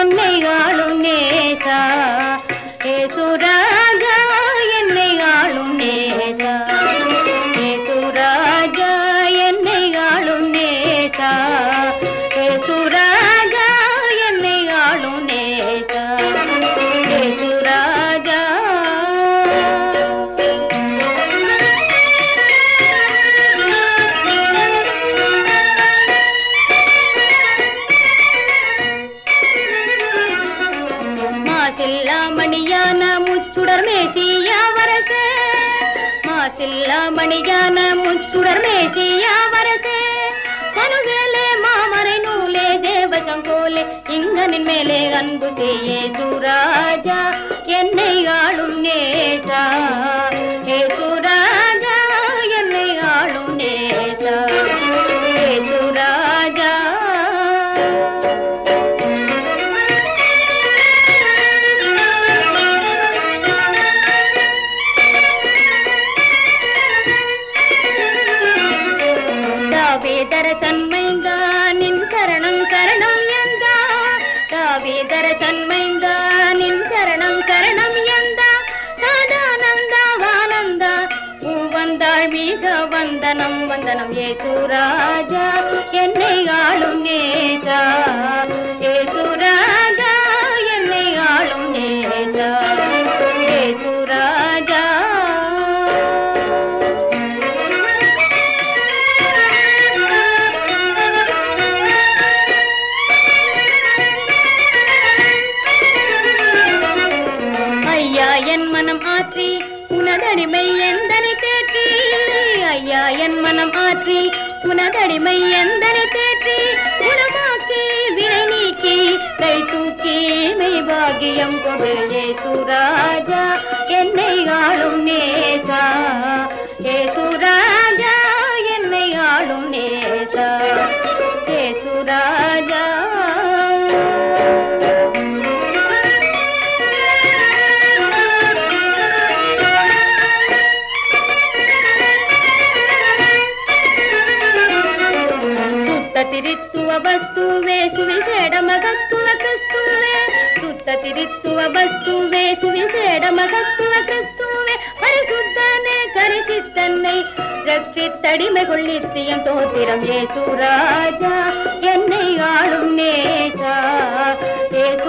என்னை ஆளும் நேசா ஏசுராஜா என்னை ஆளும் நேசா ஏசுராஜா என்னை ஆளும் நேசா ஏசுராஜா என்னை ஆளும் நேசா ஏசுராஜா மணியான முச்சுடர் மேசியா வரசே மாசில்லா மணியான முச்சுடர் மேசியா வரசே மனுவேலே மாமரை நூலே தேவசங்கோலே இங்கனின் மேலே அன்பு செய்யே சுராஜா என்னை ஆளும் நேசா ஏ சுராஜா என்னை ஆளும் நேசா ஏ சுராஜா தன்மைந்தா நின் சரணம் சரணம் எந்தா தாவீதர தன்மைந்தா நின் சரணம் சரணம் எந்தா சதானந்தா வானந்தா வந்தாள் மிக வந்தனம் வந்தனம் ஏசுராஜா என்னை ஆளும் நேசா ஏசுராஜா என்னை ஆளும் நேசா ஏசுராஜா என் மனம் ஆற்றி உனதடிமை எந்தனை தேற்றி ஐயா என் மனம் ஆற்றி உனதடிமை எந்தனை தேற்றி குணமாக்கி வினை நீக்கி கை தூக்கி மெய் பாகியம் கொடு ஏசுராஜா என்னை ஆளும் நேசா ஏசுராஜா என்னை ஆளும் நேசா ஏசுராஜா ತಿರಿತ್ತುವ ವಸ್ತುವೆ ಸುವಿಸೇಡ ಮಗತ್ತುವ ಕ್ರಿಸ್ತುವೆ ಸುತ್ತ ತಿರಿತ್ತುವ ವಸ್ತುವೆ ಸುವಿಸೇಡ ಮಗತ್ತುವ ಕ್ರಿಸ್ತುವೆ ಪರಿಶುದ್ಧನೆ ಕರಿಸಿತ್ತನ್னை ரட்சித்தடிமைகொள்ளித்தியம் தோத்திரம் ஏசுராஜா என்னை ஆளும் நேசா ஏசு